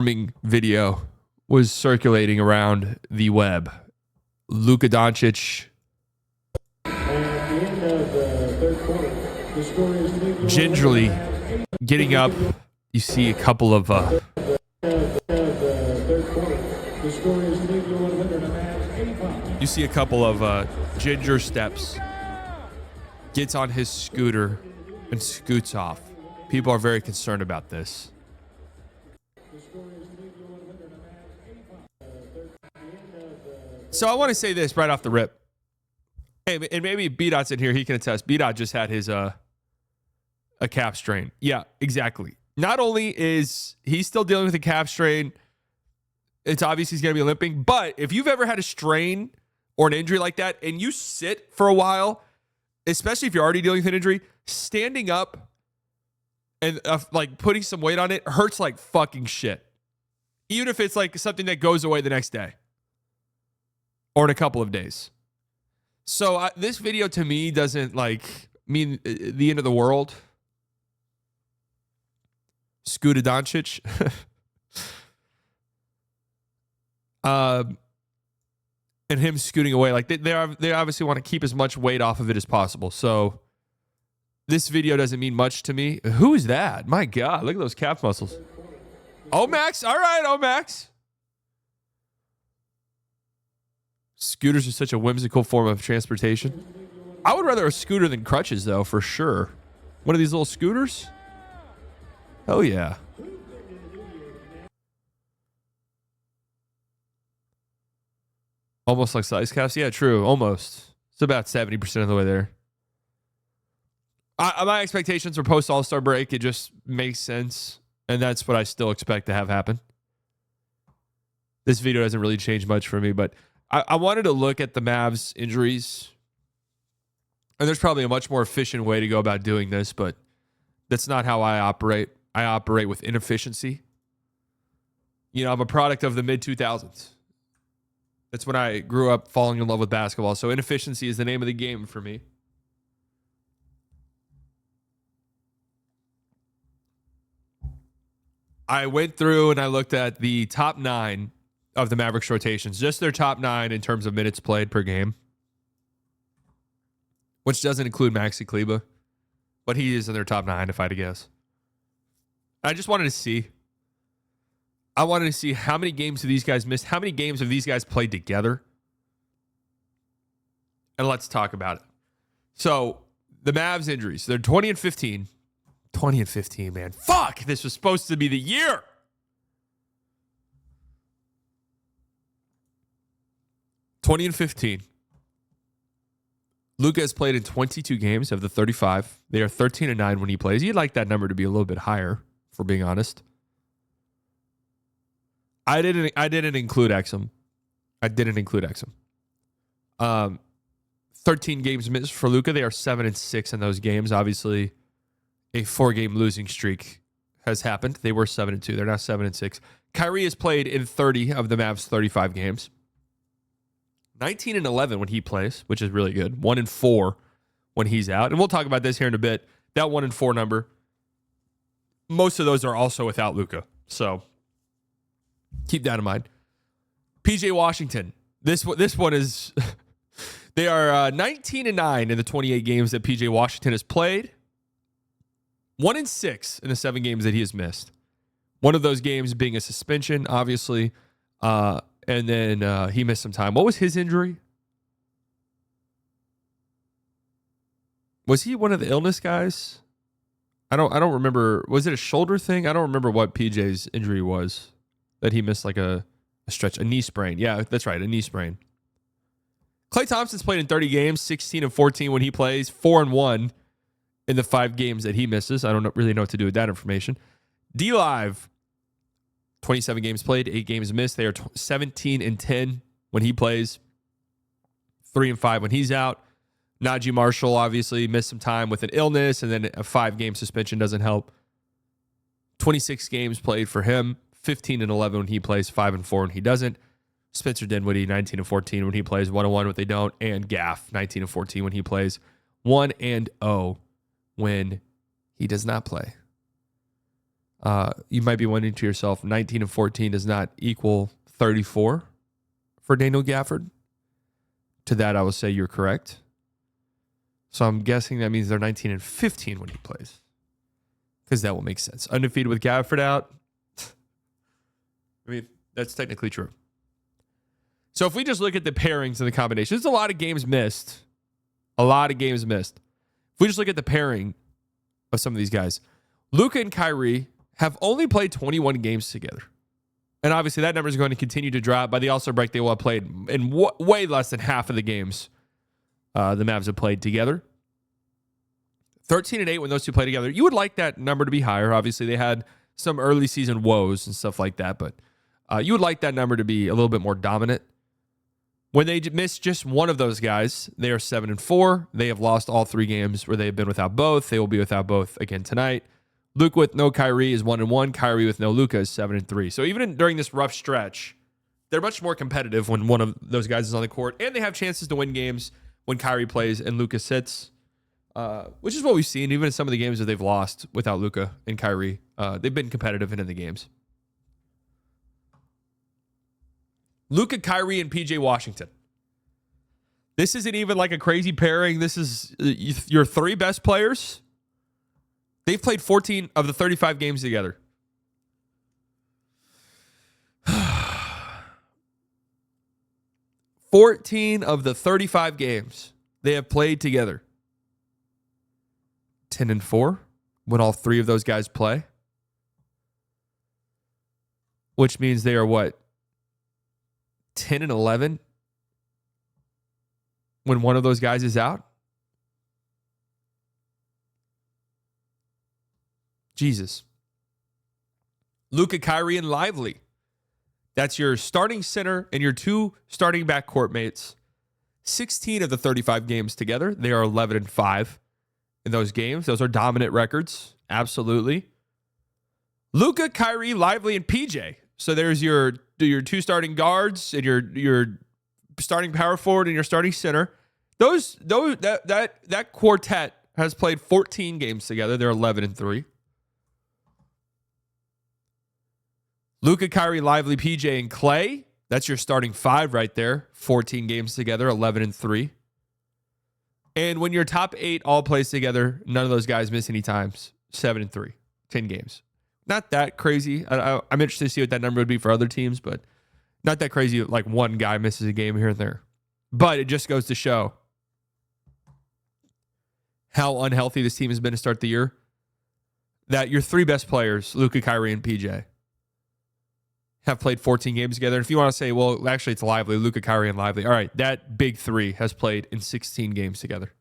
video was circulating around the web. Luka Doncic gingerly getting up. You see a couple of ginger steps. Gets on his scooter and scoots off. People are very concerned about this. So I want to say this right off the rip. Hey, and maybe B-Dot's in here. He can attest. B-Dot just had his a calf strain. Yeah, exactly. Not only is he still dealing with a calf strain, it's obvious he's going to be limping. But if you've ever had a strain or an injury like that and you sit for a while, especially if you're already dealing with an injury, standing up and like putting some weight on it hurts like fucking shit. Even if it's like something that goes away the next day or in a couple of days. So this video to me doesn't like mean the end of the world. Scooter Doncic. And him scooting away. Like they obviously want to keep as much weight off of it as possible. So this video doesn't mean much to me. Who is that? My God, look at those calf muscles. Omax. All right, Omax. Scooters are such a whimsical form of transportation. I would rather a scooter than crutches, though, for sure. One of these little scooters? Oh, yeah. Almost like size calves? Yeah, true. Almost. It's about 70% of the way there. My expectations for post All-Star break, it just makes sense. And that's what I still expect to have happen. This video doesn't really change much for me, but I wanted to look at the Mavs injuries. And there's probably a much more efficient way to go about doing this, but that's not how I operate. I operate with inefficiency. You know, I'm a product of the mid-2000s. That's when I grew up falling in love with basketball. So inefficiency is the name of the game for me. I went through and I looked at the top 9 of the Mavericks rotations, just their top 9 in terms of minutes played per game, which doesn't include Maxi Kleber, but he is in their top 9 if I had to guess. I just wanted to see. I wanted to see how many games have these guys missed, how many games have these guys played together, and let's talk about it. So the Mavs injuries, they're 20 and 15. 20 and 15, man. Fuck, this was supposed to be the year. (20 and 15). Luka has played in 22 games of the 35. They are 13 and 9 when he plays. You'd like that number to be a little bit higher, for being honest. I didn't include Exum. 13 games missed for Luka. They are 7 and 6 in those games. Obviously, a 4-game losing streak has happened. They were 7 and 2. They're now 7 and 6. Kyrie has played in 30 of the Mavs' 35 games. 19 and 11 when he plays, which is really good. 1 and 4 when he's out. And we'll talk about this here in a bit. That 1 and 4 number, most of those are also without Luka. So keep that in mind. PJ Washington. This one is they are 19 and 9 in the 28 games that PJ Washington has played. 1 and 6 in the 7 games that he has missed. One of those games being a suspension, obviously. And then he missed some time. What was his injury? Was he one of the illness guys? I don't remember. Was it a shoulder thing? I don't remember what PJ's injury was that he missed, like a stretch, a knee sprain. Yeah, that's right, a knee sprain. Klay Thompson's played in 30 games, 16 and 14 when he plays, 4 and 1 in the 5 games that he misses. I don't really know what to do with that information. D-Live, 27 games played, 8 games missed. They are 17 and 10 when he plays, 3 and 5 when he's out. Najee Marshall obviously missed some time with an illness, and then a 5-game suspension doesn't help. 26 games played for him, 15 and 11 when he plays, 5 and 4 when he doesn't. Spencer Dinwiddie, 19 and 14 when he plays, 1 and 1 when they don't. And Gaff, 19 and 14 when he plays, 1 and 0 when he does not play. You might be wondering to yourself, 19 and 14 does not equal 34 for Daniel Gafford. To that, I will say you're correct. So I'm guessing that means they're 19 and 15 when he plays, because that will make sense. Undefeated with Gafford out. I mean, that's technically true. So if we just look at the pairings and the combinations, there's a lot of games missed. A lot of games missed. If we just look at the pairing of some of these guys, Luka and Kyrie have only played 21 games together. And obviously that number is going to continue to drop. By the All-Star break, they will have played in way less than half of the games the Mavs have played together. 13 and 8 when those two play together. You would like that number to be higher. Obviously, they had some early season woes and stuff like that, but you would like that number to be a little bit more dominant. When they miss just one of those guys, they are 7 and 4. They have lost all 3 games where they have been without both. They will be without both again tonight. Luka with no Kyrie is 1 and 1. Kyrie with no Luka is 7 and 3. So even during this rough stretch, they're much more competitive when one of those guys is on the court, and they have chances to win games when Kyrie plays and Luka sits, which is what we've seen even in some of the games that they've lost without Luka and Kyrie. They've been competitive in the games. Luka, Kyrie, and PJ Washington. This isn't even like a crazy pairing. This is your 3 best players. They've played 14 of the 35 games together. "14 of the 35 games they have played together. 10 and 4 when all 3 of those guys play. Which means they are what? 10 and 11 when one of those guys is out? Jesus. Luka, Kyrie, and Lively. That's your starting center and your 2 starting backcourt mates. 16 of the 35 games together. They are 11 and 5 in those games. Those are dominant records. Absolutely. Luka, Kyrie, Lively, and PJ. So there's your 2 starting guards and your starting power forward and your starting center. That quartet has played 14 games together. They're 11 and 3. Luka, Kyrie, Lively, PJ, and Clay. That's your starting 5 right there. 14 games together, 11 and 3. And when your top 8 all plays together, none of those guys miss any times. 7 and 3, 10 games. Not that crazy. I'm interested to see what that number would be for other teams, but not that crazy. Like one guy misses a game here and there. But it just goes to show how unhealthy this team has been to start the year. That your 3 best players, Luka, Kyrie, and PJ, have played 14 games together. And if you want to say, well, actually it's Lively, Luka, Kyrie, and Lively. All right, that big 3 has played in 16 games together.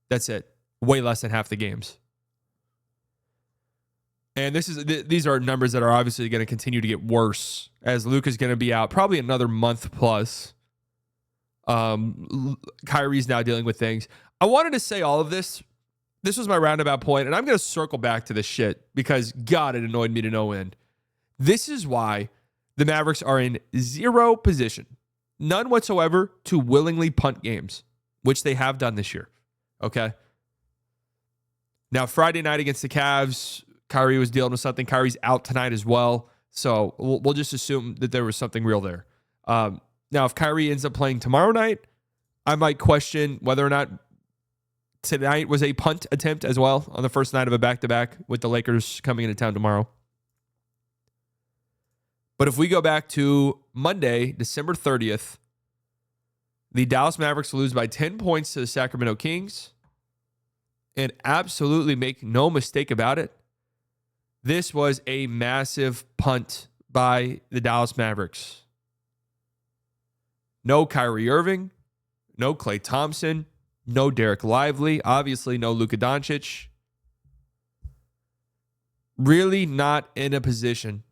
That's it. Way less than half the games. And these are numbers that are obviously going to continue to get worse as Luka's going to be out probably another month plus. Kyrie's now dealing with things. I wanted to say all of this. This was my roundabout point, and I'm going to circle back to this shit because, God, it annoyed me to no end. This is why the Mavericks are in 0 position, none whatsoever, to willingly punt games, which they have done this year. Okay? Now, Friday night against the Cavs, Kyrie was dealing with something. Kyrie's out tonight as well, so we'll just assume that there was something real there. Now, if Kyrie ends up playing tomorrow night, I might question whether or not tonight was a punt attempt as well on the first night of a back-to-back with the Lakers coming into town tomorrow. But if we go back to Monday, December 30th, the Dallas Mavericks lose by 10 points to the Sacramento Kings. And absolutely make no mistake about it, this was a massive punt by the Dallas Mavericks. No Kyrie Irving, no Klay Thompson, no Derek Lively, obviously no Luka Doncic. Really not in a position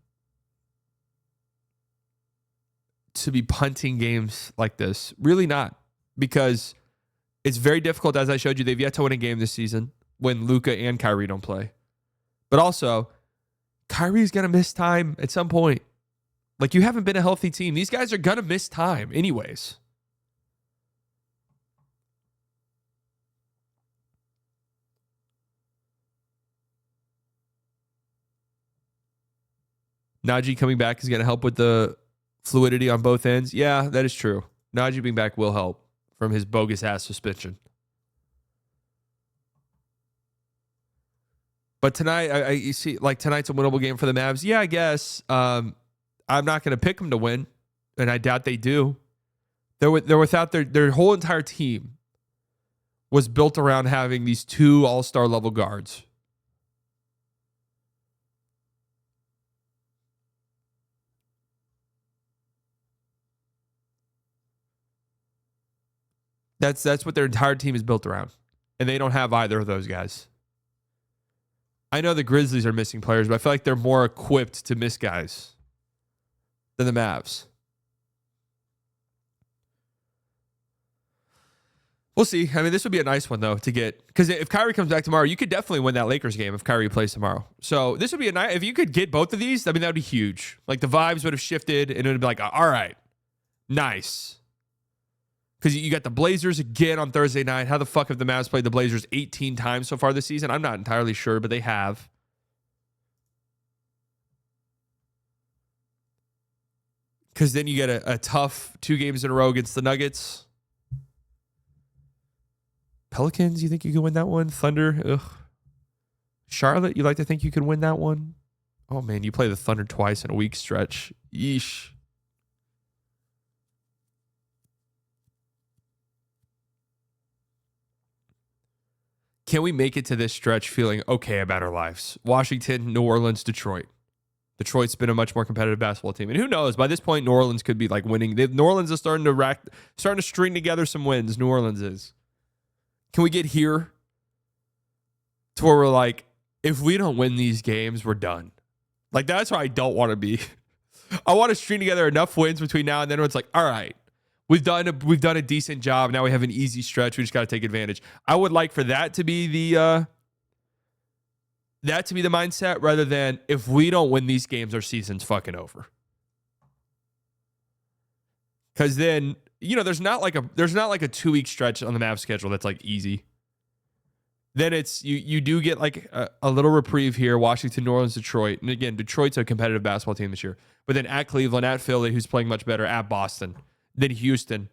to be punting games like this. Really not. Because it's very difficult, as I showed you. They've yet to win a game this season when Luka and Kyrie don't play. But also, Kyrie's going to miss time at some point. Like, you haven't been a healthy team. These guys are going to miss time anyways. Najee coming back is going to help with the fluidity on both ends. Yeah, that is true. Najee being back will help from his bogus ass suspension. But tonight, you see, like tonight's a winnable game for the Mavs. Yeah, I guess. I'm not going to pick them to win, and I doubt they do. They're without their whole entire team was built around having these two all-star level guards. That's what their entire team is built around, and they don't have either of those guys. I know the Grizzlies are missing players, but I feel like they're more equipped to miss guys than the Mavs. We'll see. I mean, this would be a nice one, though, to get. Because if Kyrie comes back tomorrow, you could definitely win that Lakers game if Kyrie plays tomorrow. So this would be a nice. If you could get both of these, I mean, that would be huge. Like, the vibes would have shifted, and it would be like, all right, nice. Because you got the Blazers again on Thursday night. How the fuck have the Mavs played the Blazers 18 times so far this season? I'm not entirely sure, but they have. Because then you get a tough 2 games in a row against the Nuggets. Pelicans, you think you can win that one? Thunder, ugh. Charlotte, you like to think you can win that one? Oh, man, you play the Thunder twice in a week stretch. Yeesh. Can we make it to this stretch feeling okay about our lives? Washington, New Orleans, Detroit. Detroit's been a much more competitive basketball team. And who knows, by this point, New Orleans could be like winning. New Orleans is starting to string together some wins. New Orleans is. Can we get here to where we're like, if we don't win these games, we're done? Like, that's where I don't want to be. I want to string together enough wins between now and then where it's like, all right, we've done a decent job. Now we have an easy stretch. We just got to take advantage. I would like for that to be the mindset rather than if we don't win these games, our season's fucking over. Because then, you know, there's not like a 2-week stretch on the Mavs schedule that's like easy. Then it's you do get like a little reprieve here, Washington, New Orleans, Detroit. And again, Detroit's a competitive basketball team this year. But then at Cleveland, at Philly, who's playing much better, at Boston, then Houston.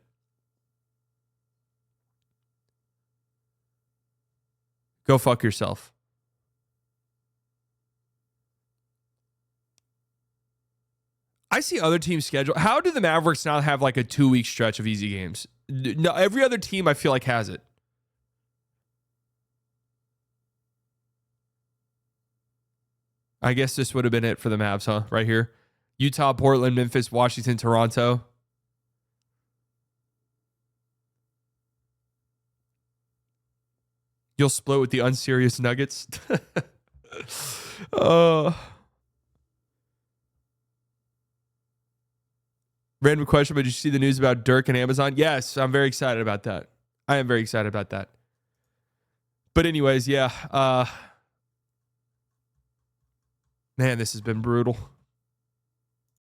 Go fuck yourself. I see other teams' schedule. How do the Mavericks not have like a 2-week stretch of easy games? No, every other team I feel like has it. I guess this would have been it for the Mavs, huh? Right here. Utah, Portland, Memphis, Washington, Toronto. You'll split with the unserious Nuggets. Random question, but did you see the news about Dirk and Amazon? Yes, I'm very excited about that. I am very excited about that. But anyways, yeah. Man, this has been brutal.